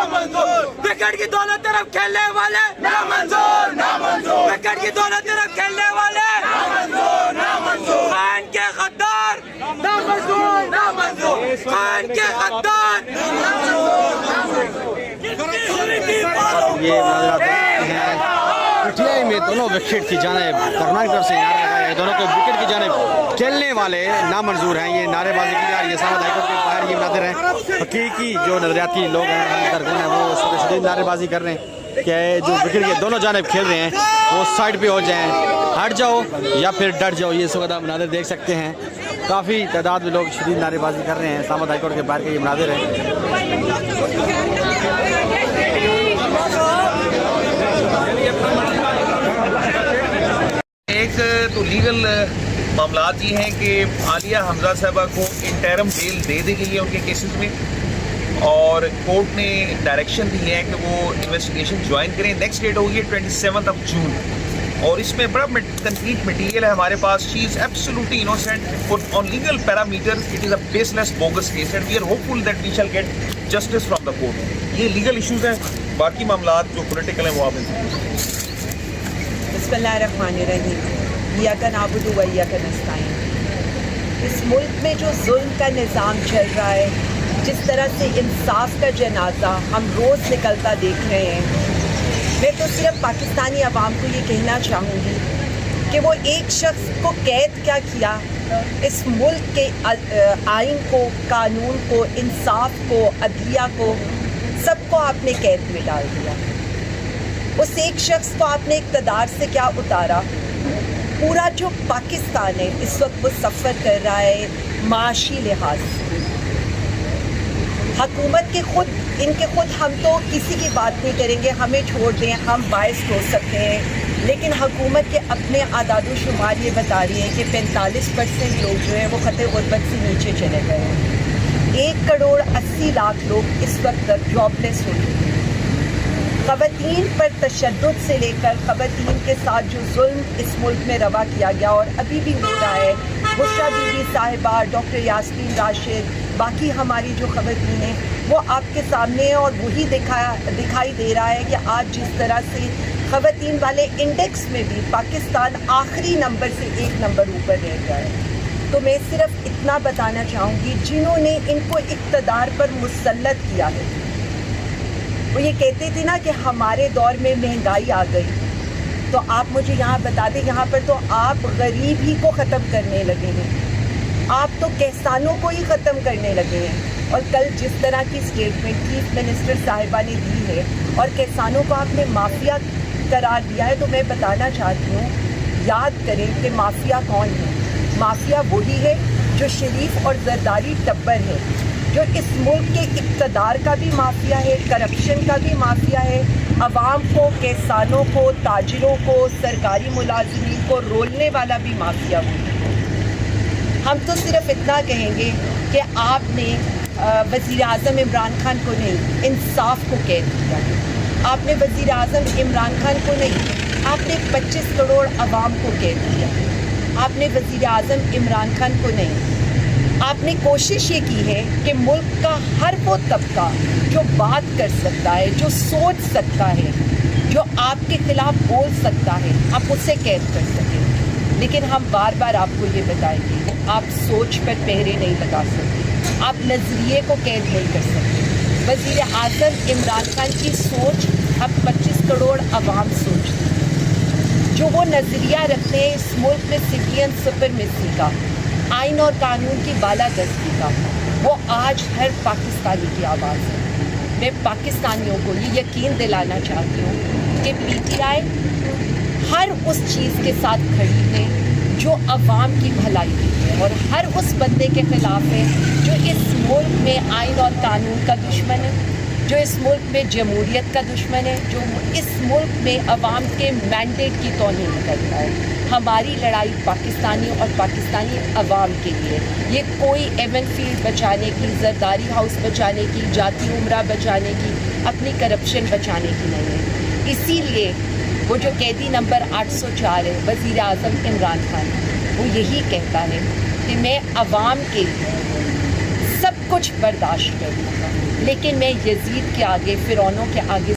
नामंजूर। विकेट की दोनों तरफ खेलने वाले नामंजूर, नामंजूर। विकेट की दोनों तरफ खेलने वाले नामंजूर, नामंजूर। खान के गद्दार नामंजूर, नामंजूर। खान के गद्दार ये पीटीआई में दोनों विकेट की जानिब करना की तरफ से नारे लगाए हैं। दोनों को विकेट की जानिब खेलने वाले नामंजूर हैं। ये नारेबाजी की जा रही है। सामद हाईकोर्ट के बाहर ये नादिर हैं। हकीकी जो नजरियाती लोग हैं हैं वो शदीद नारेबाजी कर रहे हैं कि जो विकेट के दोनों जानिब खेल रहे हैं वो साइड पे हो जाएं, हट जाओ या फिर डट जाओ। ये इस वक्त आप नादिर देख सकते हैं। काफ़ी तादाद में लोग शदीद नारेबाजी कर रहे हैं। सामद हाईकोर्ट के बाहर के ये नादिर है। एक तो लीगल मामलात ये हैं कि आलिया हमजा साहबा को इंटरम बेल दे दी गई है उनके केसेस में, और कोर्ट ने डायरेक्शन दी है कि वो इन्वेस्टिगेशन ज्वाइन करें। नेक्स्ट डेट होगी 27 जून, और इसमें बड़ा कंक्रीट मटीरियल है हमारे पास। She is absolutely innocent on legal parameter. It is a baseless bogus case and we are hopeful that we shall get justice from the court. ये legal issues हैं, बाकी मामलात जो पॉलिटिकल हैं वो आप बिस्मिल्लाहिर्रहमानिर्रहीम। इय्याका नअबुदु व इय्याका नस्तईन। इस मुल्क में जो जुल्म का निज़ाम चल रहा है, जिस तरह से इंसाफ का जनाजा हम रोज़ निकलता देख रहे हैं, मैं तो सिर्फ पाकिस्तानी अवाम को ये कहना चाहूँगी कि वो एक शख्स को कैद क्या किया, इस मुल्क के आइन को, कानून को, इंसाफ को, अदलिया को, सबको आपने कैद में डाल दिया। उस एक शख्स को आपने इक़्तिदार से क्या उतारा। पूरा जो पाकिस्तान है इस वक्त वो सफ़र कर रहा है माशी लिहाज से। हुकूमत के इनके खुद हम तो किसी की बात नहीं करेंगे, हमें छोड़ दें, हम बायस हो सकते हैं, लेकिन हुकूमत के अपने आदादो शुमार ये बता रही है कि 45% लोग जो है वो ख़तरे गुर्बत से नीचे चले गए हैं। 1,80,00,000 लोग इस वक्त तक जॉबलेस हो चुके हैं। ख़वातीन पर तशद्दुद से लेकर ख़वातीन के साथ जो जुल्म इस मुल्क में रवा किया गया और अभी भी हो रहा है, बुशरा बीबी साहिबा, डॉक्टर यास्मीन राशिद, बाकी हमारी जो ख़वातीन हैं वो आपके सामने है, और वही दिखाई दे रहा है कि आज जिस तरह से ख़वातीन वाले इंडेक्स में भी पाकिस्तान आखिरी नंबर से 1 नंबर ऊपर रह गया है। तो मैं सिर्फ इतना बताना चाहूँगी, जिन्होंने इनको इक़्तिदार पर मुसल्लत किया है, वो ये कहते थे ना कि हमारे दौर में महंगाई आ गई, तो आप मुझे यहाँ बता दें, यहाँ पर तो आप गरीब ही को ख़त्म करने लगे हैं, आप तो किसानों को ही ख़त्म करने लगे हैं। और कल जिस तरह की स्टेटमेंट चीफ मिनिस्टर साहिबा ने दी है और किसानों को आपने माफिया करार दिया है, तो मैं बताना चाहती हूँ, याद करें कि माफिया कौन है। माफिया वही है जो शरीफ और जरदारी टब्बर है, जो इस मुल्क के इक़्तिदार का भी माफिया है, करप्शन का भी माफिया है, अवाम को, किसानों को, ताजिरों को, सरकारी मुलाजिमीन को रोलने वाला भी माफिया है। हम तो सिर्फ इतना कहेंगे कि आपने वज़ीर आज़म इमरान खान को नहीं, इंसाफ को कैद किया। आपने वज़ीर आज़म इमरान खान को नहीं, आपने 25 करोड़ अवाम को कैद किया। आपने वज़ीर आज़म इमरान खान को नहीं, आपने कोशिश ये की है कि मुल्क का हर वो तबका जो बात कर सकता है, जो सोच सकता है, जो आपके ख़िलाफ़ बोल सकता है, आप उसे कैद कर सकें। लेकिन हम बार बार आपको ये बताएंगे, आप सोच पर पहरे नहीं लगा सकते, आप नज़रिए को कैद नहीं कर सकते। वज़ीर आज़म इमरान खान की सोच अब 25 करोड़ अवाम सोचती है, जो वो नज़रिया रखते हैं इस मुल्क में सिटिजन सुपरमेसी का, आइन और कानून की बालादस्ती का, वो आज हर पाकिस्तानी की आवाज़ है। मैं पाकिस्तानियों को ये यकीन दिलाना चाहती हूँ कि पीटीआई हर उस चीज़ के साथ खड़ी है जो अवाम की भलाई की है, और हर उस बंदे के ख़िलाफ़ है जो इस मुल्क में आइन और कानून का दुश्मन है, जो इस मुल्क में जमहूरियत का दुश्मन है, जो इस मुल्क में अवाम के मैंडेट की तौहीन करता है। हमारी लड़ाई पाकिस्तानी और पाकिस्तानी अवाम के लिए, ये कोई एवन फील्ड बचाने की, जरदारी हाउस बचाने की, जाती उमरा बचाने की, अपनी करप्शन बचाने की नहीं है। इसीलिए वो जो कैदी नंबर 804 है, वज़ीर आज़म इमरान खान, वो यही कहता है कि मैं अवाम के लिए सब کچھ برداشت کروں گا، لیکن میں یزید کے آگے، فرعونوں کے آگے